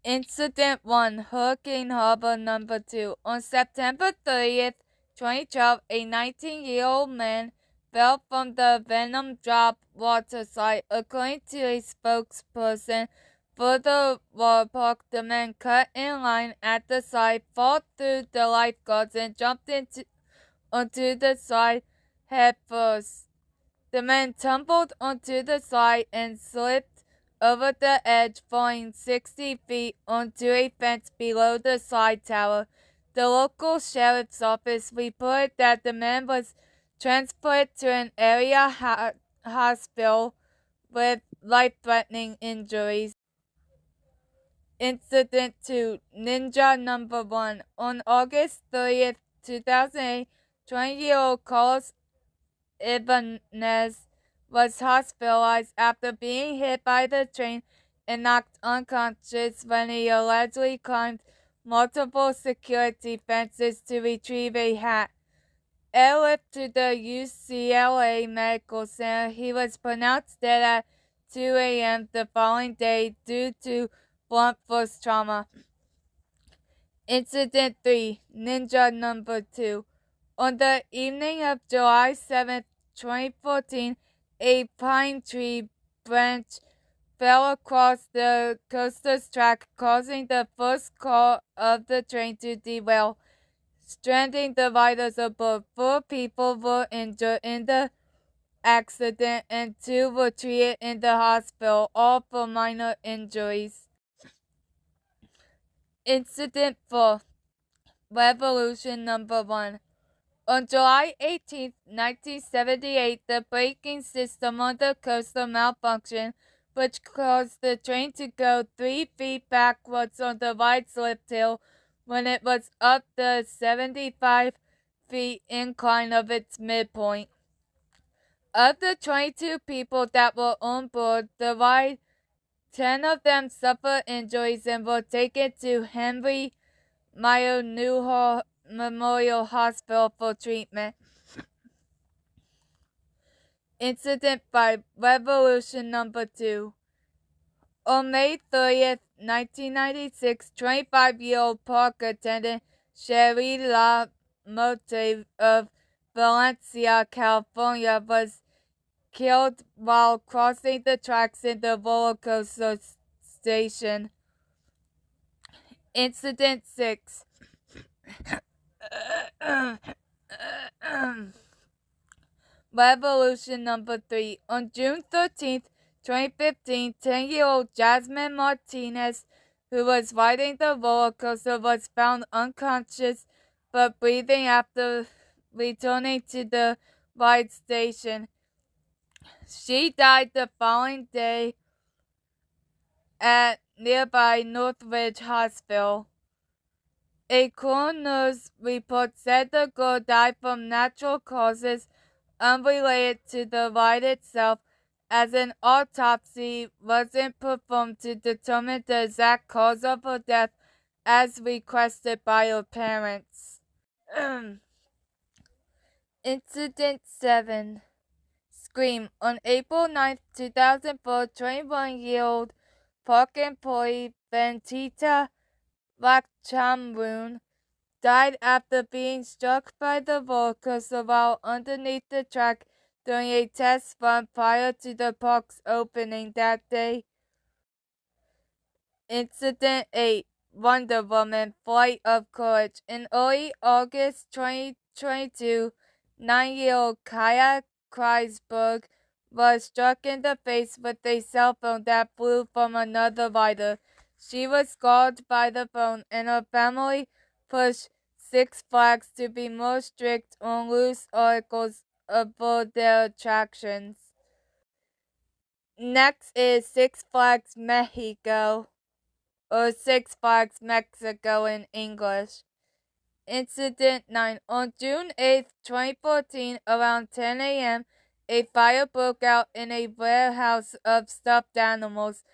Incident 1, Hurricane Harbor number 2. On September 30th, 2012, a 19-year-old man fell from the Venom drop water slide. According to a spokesperson for the water park, the man cut in line at the slide, fought through the lifeguards, and jumped onto the slide head first. The man tumbled onto the slide and slipped over the edge, falling 60 feet onto a fence below the slide tower. The local sheriff's office reported that the man was transported to an area hospital with life-threatening injuries. Incident 2, Ninja number 1. On August 30th, 2008, 20-year-old Carlos Ibanez was hospitalized after being hit by the train and knocked unconscious when he allegedly climbed multiple security fences to retrieve a hat. Airlift to the UCLA Medical Center, he was pronounced dead at 2 a.m. the following day due to blunt force trauma. Incident 3, Ninja number 2. On the evening of July 7th, 2014, a pine tree branch fell across the coaster's track, causing the first car of the train to derail, stranding the riders aboard. 4 people were injured in the accident and 2 were treated in the hospital, all for minor injuries. Incident 4, Revolution number 1. On July 18, 1978, the braking system on the coaster malfunctioned, which caused the train to go 3 feet backwards on the right slip hill when it was up the 75 feet incline of its midpoint. Of the 22 people that were on board the ride, 10 of them suffered injuries and were taken to Henry Meyer Newhall Memorial Hospital for treatment. Incident 5, Revolution number 2. On May 30th, 1996, 25-year-old park attendant Sherry La Motte of Valencia, California, was killed while crossing the tracks in the roller coaster station. Incident 6. Revolution number 3. On June 13th, 2015, 10-year-old Jasmine Martinez, who was riding the roller coaster, was found unconscious but breathing after returning to the ride station. She died the following day at nearby Northridge Hospital. A coroner's report said the girl died from natural causes unrelated to the ride itself, as an autopsy wasn't performed to determine the exact cause of her death as requested by her parents. Incident 7, Scream. On April 9th, 2004, 21-year-old park employee Ventita Lakchamroon died after being struck by the roller coaster while underneath the track during a test run prior to the park's opening that day. Incident 8, Wonder Woman Flight of Courage. In early August 2022, 9-year-old Kaya Kreisberg was struck in the face with a cell phone that flew from another rider. She was scarred by the phone, and her family pushed Six Flags to be more strict on loose articles aboard their attractions. Next is Six Flags Mexico, or Six Flags Mexico in English. Incident 9. On June 8, 2014, around 10 a.m., a fire broke out in a warehouse of stuffed animals.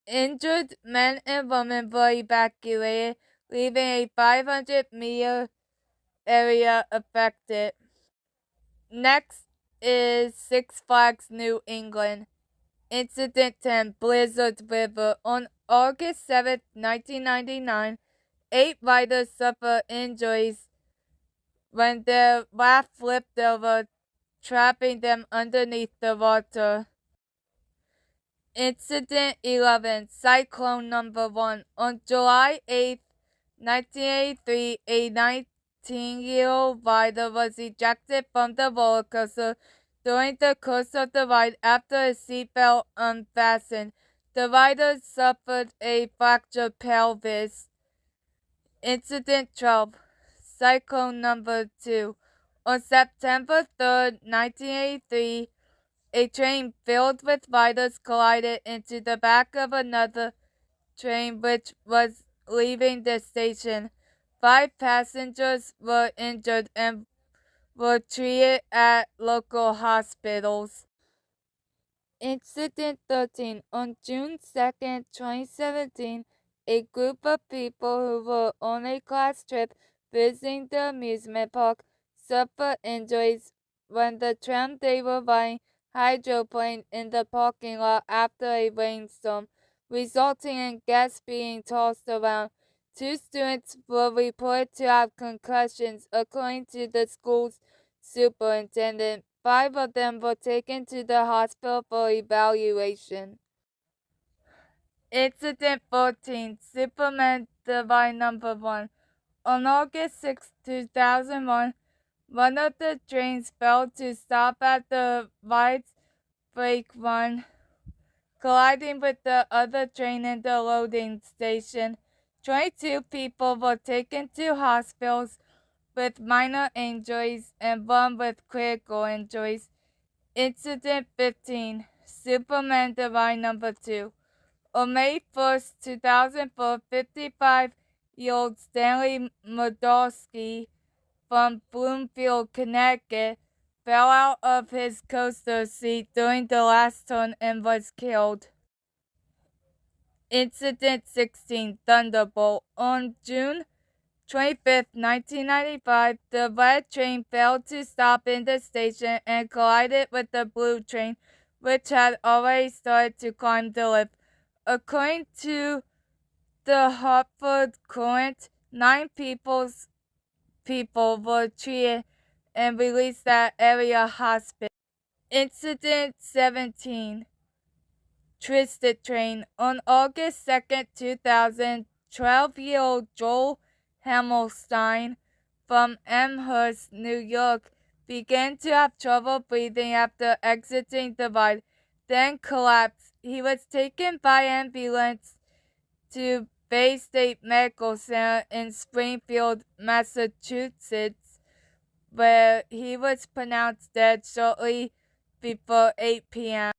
Injured men and women were evacuated, leaving a 500-meter area affected. Next is Six Flags New England. Incident 10, Blizzard River. On August 7, 1999, 8 riders suffered injuries when their raft flipped over, trapping them underneath the water. Incident 11, Cyclone number 1. On July 8, 1983, a 19-year-old rider was ejected from the roller coaster during the course of the ride after his seatbelt unfastened. The rider suffered a fractured pelvis. Incident 12, Cyclone number 2. On September 3, 1983, a train filled with riders collided into the back of another train which was leaving the station. 5 passengers were injured and were treated at local hospitals. Incident 13. On June 2nd, 2017, a group of people who were on a class trip visiting the amusement park suffered injuries when the tram they were riding hydroplaned in the parking lot after a rainstorm, resulting in guests being tossed around. 2 students were reported to have concussions, according to the school's superintendent. 5 of them were taken to the hospital for evaluation. Incident 14, Superman Divine number 1. On August 6, 2001, one of the trains failed to stop at the ride's brake run, colliding with the other train in the loading station. 22 people were taken to hospitals with minor injuries and 1 with critical injuries. Incident 15, Superman Divine number 2. On May 1st, 2004, 55-year-old Stanley Modolsky from Bloomfield, Connecticut, fell out of his coaster seat during the last turn and was killed. Incident 16, Thunderbolt. On June 25, 1995, the red train failed to stop in the station and collided with the blue train, which had already started to climb the lift. According to the Hartford Courant, 9 people were treated and released at area hospital. Incident 17, Twisted Train. On August 2nd, 2000, 12-year-old Joel Hammelstein from Amherst, New York, began to have trouble breathing after exiting the ride, then collapsed. He was taken by ambulance to Bay State Medical Center in Springfield, Massachusetts, where he was pronounced dead shortly before 8 p.m.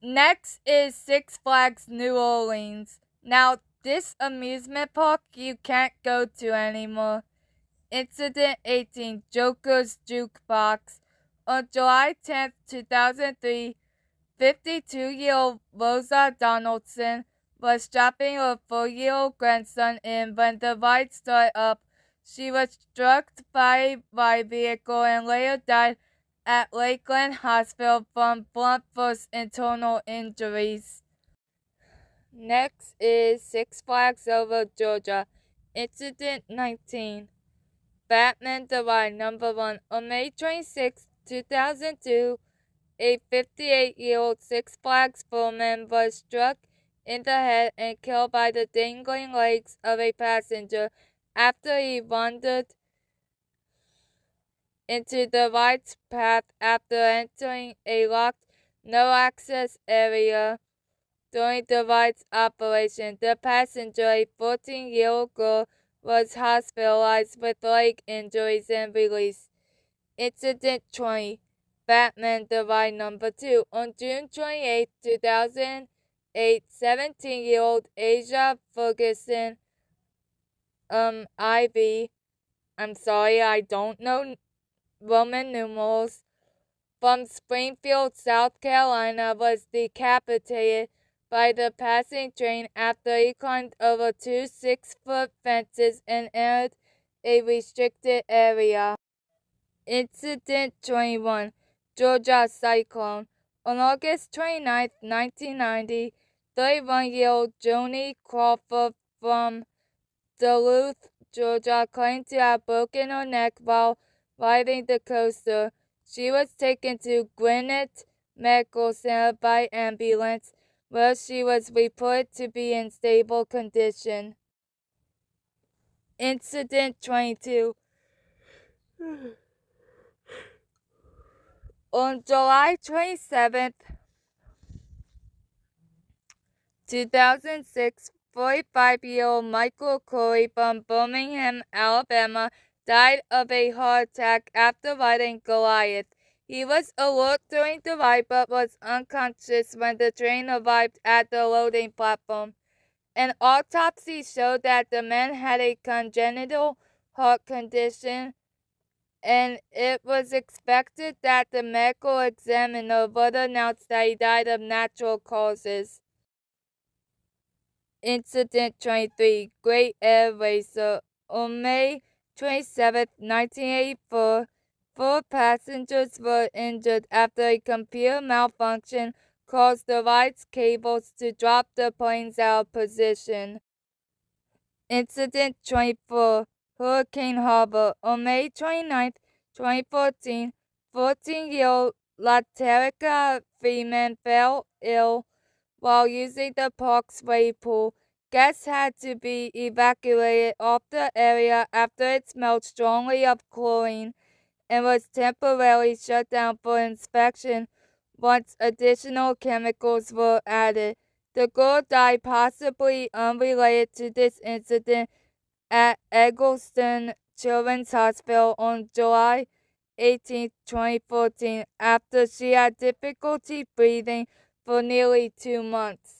Next is Six Flags New Orleans. Now, this amusement park you can't go to anymore. Incident 18, Joker's Jukebox. On July 10, 2003, 52-year-old Rosa Donaldson was dropping her 4-year-old grandson in when the ride started up. She was struck by a ride vehicle and later died at Lakeland Hospital from blunt force internal injuries. Next is Six Flags Over Georgia. Incident 19, Batman the Ride number 1. On May 26, 2002, a 58-year-old Six Flags foreman was struck in the head and killed by the dangling legs of a passenger after he wandered into the ride's path after entering a locked no-access area during the ride's operation. The passenger, a 14-year-old girl, was hospitalized with leg injuries and released. Incident 20, Batman the Ride number 2. On June 28, 2008, 17-year-old Asia Ferguson, Ivy, I'm sorry, I don't know Roman numerals, from Springfield, South Carolina, was decapitated by the passing train after he climbed over 2 6-foot fences and entered a restricted area. Incident 21, Georgia Cyclone. On August 29, 1990, 31-year-old Joni Crawford from Duluth, Georgia, claimed to have broken her neck while riding the coaster. She was taken to Gwinnett Medical Center by ambulance, where she was reported to be in stable condition. Incident 22. On July 27th, 2006, 45-year-old Michael Corey from Birmingham, Alabama, died of a heart attack after riding Goliath. He was alert during the ride but was unconscious when the train arrived at the loading platform. An autopsy showed that the man had a congenital heart condition, and it was expected that the medical examiner would announce that he died of natural causes. Incident 23. Great Air Racer. On May 27, 1984, 4 passengers were injured after a computer malfunction caused the ride's cables to drop the planes out of position. Incident 24. Hurricane Harbor. On May 29, 2014, 14-year-old Laterica Freeman fell ill while using the park's wave pool. Guests had to be evacuated off the area after it smelled strongly of chlorine and was temporarily shut down for inspection once additional chemicals were added. The girl died, possibly unrelated to this incident, at Eggleston Children's Hospital on July 18, 2014, after she had difficulty breathing for nearly 2 months.